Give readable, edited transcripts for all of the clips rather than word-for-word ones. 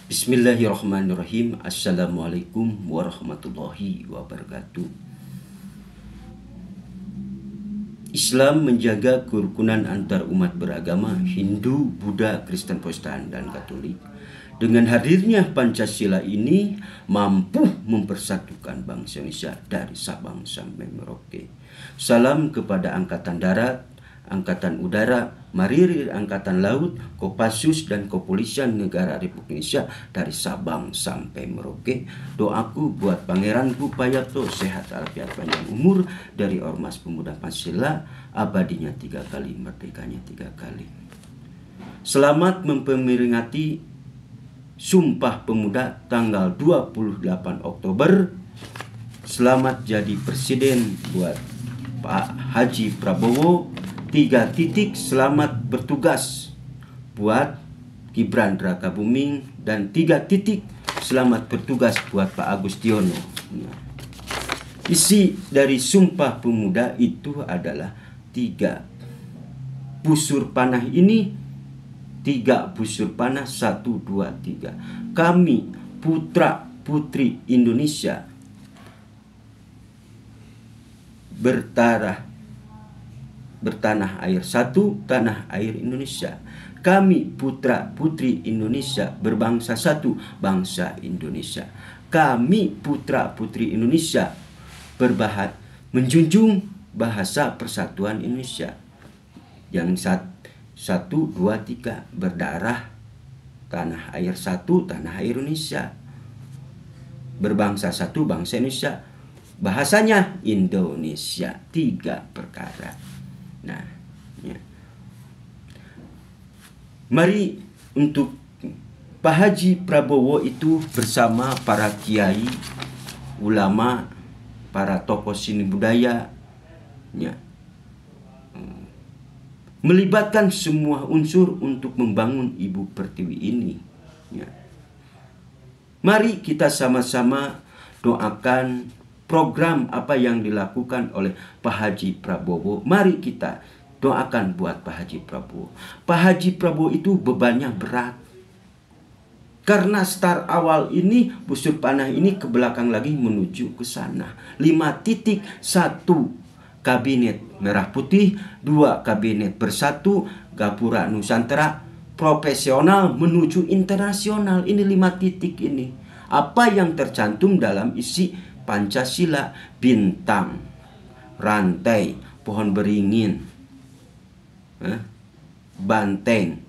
Bismillahirrahmanirrahim. Assalamualaikum warahmatullahi wabarakatuh. Islam menjaga kerukunan antar umat beragama Hindu, Buddha, Kristen, Protestan, dan Katolik. Dengan hadirnya Pancasila ini mampu mempersatukan bangsa Indonesia dari Sabang sampai Merauke. Salam kepada Angkatan Darat, Angkatan Udara, Marinir Angkatan Laut, Kopassus dan Kepolisian Negara Republik Indonesia dari Sabang sampai Merauke. Doaku buat Pangeranku Payato sehat walafiat panjang umur dari Ormas Pemuda Pancasila, abadinya 3 kali, merdekanya 3 kali. Selamat memperingati Sumpah Pemuda tanggal 28 Oktober. Selamat jadi presiden buat Pak Haji Prabowo. 3 titik selamat bertugas buat Gibran Rakabuming, dan 3 titik selamat bertugas buat Pak Agustiono. Isi dari Sumpah Pemuda itu adalah 3 busur panah ini, 3 busur panah, 1, 2, 3. Kami putra putri Indonesia bertanah air satu, tanah air Indonesia. Kami putra putri Indonesia berbangsa satu, bangsa Indonesia. Kami putra putri Indonesia menjunjung bahasa persatuan Indonesia. Yang 1, 2, 3 berdarah tanah air satu, tanah air Indonesia. Berbangsa satu, bangsa Indonesia. Bahasanya Indonesia. 3 perkara. Nah, ya. Mari untuk Pak Haji Prabowo itu bersama para kiai, ulama, para tokoh seni budaya, ya, melibatkan semua unsur untuk membangun Ibu Pertiwi ini. Ya. Mari kita sama-sama doakan program apa yang dilakukan oleh Pak Haji Prabowo. Mari kita doakan buat Pak Haji Prabowo. Pak Haji Prabowo itu bebannya berat. Karena start awal ini, busur panah ini ke belakang lagi menuju ke sana. 5 titik, 1 kabinet merah putih, 2 kabinet bersatu, Gapura Nusantara, profesional menuju internasional. Ini 5 titik ini. Apa yang tercantum dalam isi Pancasila: bintang, rantai, pohon beringin, banteng.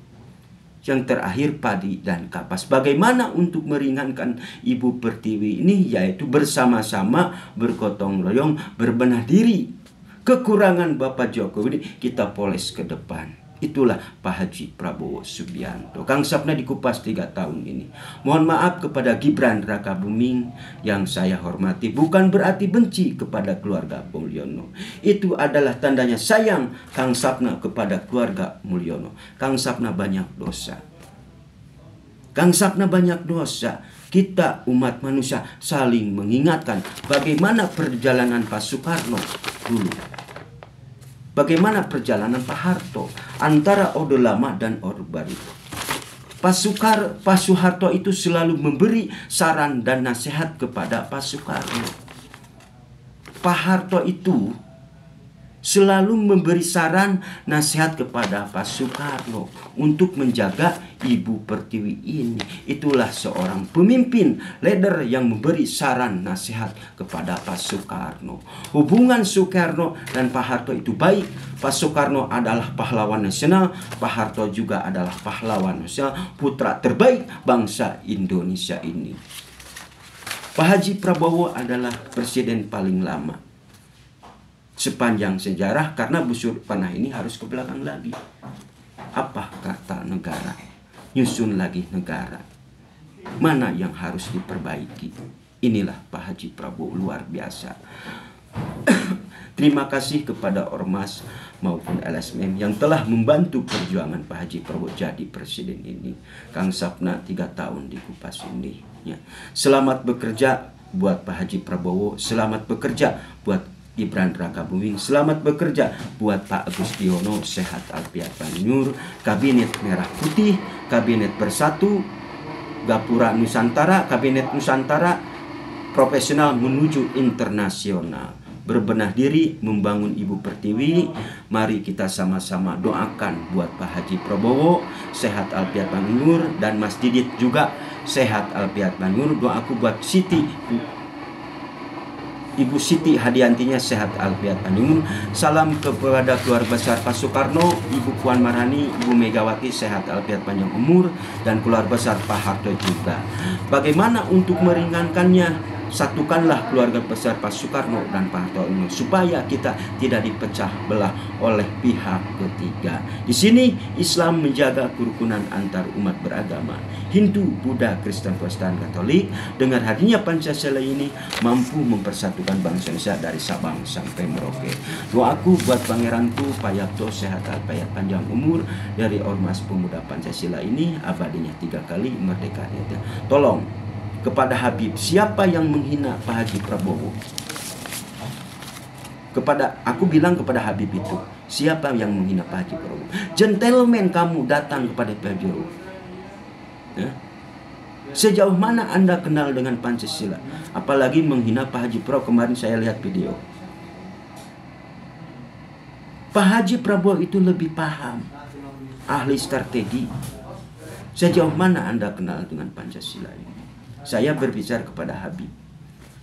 Yang terakhir padi dan kapas. Bagaimana untuk meringankan Ibu Pertiwi ini? Yaitu bersama-sama, bergotong royong, berbenah diri. Kekurangan Bapak Jokowi kita poles ke depan. Itulah Pak Haji Prabowo Subianto. Kang Sapna dikupas 3 tahun ini. Mohon maaf kepada Gibran Rakabuming yang saya hormati. Bukan berarti benci kepada keluarga Mulyono. Itu adalah tandanya sayang Kang Sapna kepada keluarga Mulyono. Kang Sapna banyak dosa. Kang Sapna banyak dosa. Kita umat manusia saling mengingatkan bagaimana perjalanan Pak Soekarno dulu. Bagaimana perjalanan Pak Harto antara Orde Lama dan Orde Baru. Pak Soeharto itu selalu memberi saran dan nasihat kepada Pak Soekarno. Pak Harto itu selalu memberi saran nasihat kepada Pak Soekarno untuk menjaga Ibu Pertiwi ini. Itulah seorang pemimpin, leader yang memberi saran nasihat kepada Pak Soekarno. Hubungan Soekarno dan Pak Harto itu baik. Pak Soekarno adalah pahlawan nasional, Pak Harto juga adalah pahlawan nasional, putra terbaik bangsa Indonesia ini. Pak Haji Prabowo adalah presiden paling lama sepanjang sejarah, karena busur panah ini harus ke belakang lagi. Apa kata negara? Nyusun lagi negara. Mana yang harus diperbaiki? Inilah Pak Haji Prabowo, luar biasa. Terima kasih kepada Ormas maupun LSM yang telah membantu perjuangan Pak Haji Prabowo jadi presiden ini. Kang Sapna 3 tahun di Kupas ini. Ya. Selamat bekerja buat Pak Haji Prabowo. Selamat bekerja buat Gibran Rakabuming. Selamat bekerja buat Pak Agustiono, sehat alfiat panjang, kabinet merah putih, kabinet bersatu, Gapura Nusantara, Kabinet Nusantara profesional menuju internasional. Berbenah diri membangun Ibu Pertiwi. Mari kita sama-sama doakan buat Pak Haji Prabowo sehat alfiat manur, dan Mas Didit juga sehat alfiat manur. Doaku buat Ibu Siti Hadiantinya sehat alfiat manur. Salam kepada keluarga besar Pak Soekarno, Ibu Puan Maharani, Ibu Megawati sehat alfiat panjang umur, dan keluarga besar Pak Harto juga. Bagaimana untuk meringankannya? Satukanlah keluarga besar Pak Soekarno dan Pak Harto ini supaya kita tidak dipecah belah oleh pihak ketiga. Di sini Islam menjaga kerukunan antar umat beragama, Hindu, Buddha, Kristen, Protestan, Katolik. Dengan hadirnya Pancasila ini mampu mempersatukan bangsa Indonesia dari Sabang sampai Merauke. Doaku buat Pangeranku Pak Yakto sehat alfiat panjang umur dari Ormas Pemuda Pancasila ini, abadinya 3 kali merdeka. Tolong kepada Habib, siapa yang menghina Pak Haji Prabowo? Aku bilang kepada Habib itu, siapa yang menghina Pak Haji Prabowo? Gentleman kamu datang kepada Pak Haji Prabowo. Ya? Sejauh mana Anda kenal dengan Pancasila? Apalagi menghina Pak Haji Prabowo. Kemarin saya lihat video. Pak Haji Prabowo itu lebih paham, ahli strategi. Sejauh mana Anda kenal dengan Pancasila ini? Saya berbicara kepada Habib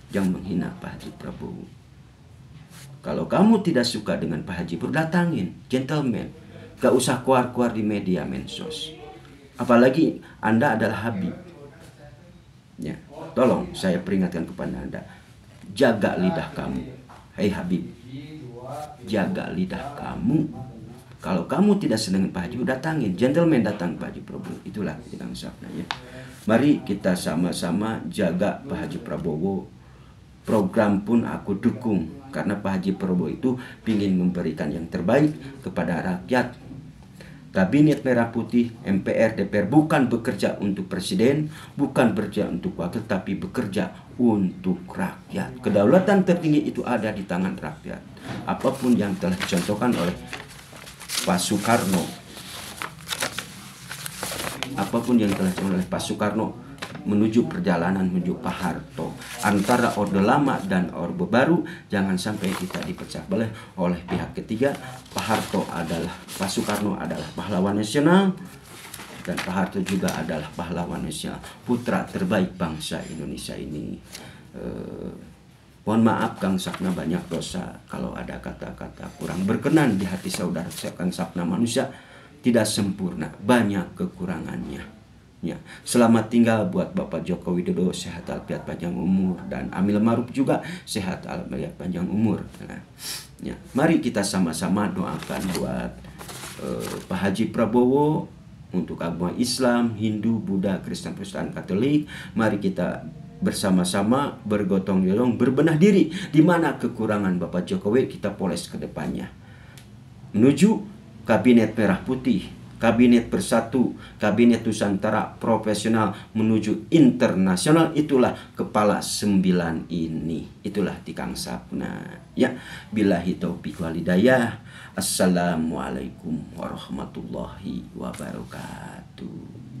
yang menghina Pak Haji Prabowo. Kalau kamu tidak suka dengan Pak Haji Prabowo, datangin, gentleman. Gak usah keluar-keluar di media mensos. Apalagi Anda adalah Habib. Ya, tolong saya peringatkan kepada Anda, jaga lidah kamu. Hei Habib, jaga lidah kamu. Kalau kamu tidak senang Pak Haji, datangin, gentleman datang Pak Haji Prabowo. Itulah kita sabdanya. Mari kita sama-sama jaga Pak Haji Prabowo. Program pun aku dukung karena Pak Haji Prabowo itu ingin memberikan yang terbaik kepada rakyat. Kabinet Merah Putih, MPR, DPR bukan bekerja untuk presiden, bukan bekerja untuk wakil, tapi bekerja untuk rakyat. Kedaulatan tertinggi itu ada di tangan rakyat. Apapun yang telah dicontohkan oleh Pak Soekarno, apapun yang telah dicontohkan oleh Pak Soekarno menuju perjalanan menuju Pak Harto, antara Orde Lama dan Orde Baru, jangan sampai kita dipecah belah oleh pihak ketiga. Pak Soekarno adalah pahlawan nasional, dan Pak Harto juga adalah pahlawan nasional, putra terbaik bangsa Indonesia ini. Mohon maaf Kang Sapna banyak dosa kalau ada kata-kata kurang berkenan di hati saudara. Kang Sapna manusia tidak sempurna, banyak kekurangannya. Ya, selamat tinggal buat Bapak Joko Widodo, sehat alfiat panjang umur, dan Amil Maruf juga sehat alfiat panjang umur. Nah, ya, mari kita sama-sama doakan buat Pak Haji Prabowo, untuk agama Islam, Hindu, Buddha, Kristen, Protestan, Katolik. Mari kita bersama-sama bergotong royong berbenah diri di mana kekurangan Bapak Jokowi, kita poles ke depannya menuju Kabinet Merah Putih, Kabinet Bersatu, Kabinet Nusantara profesional menuju internasional. Itulah kepala 9 ini, itulah Tikang Sapna. Ya, billahi taufiq wal hidayah. Assalamualaikum warahmatullahi wabarakatuh.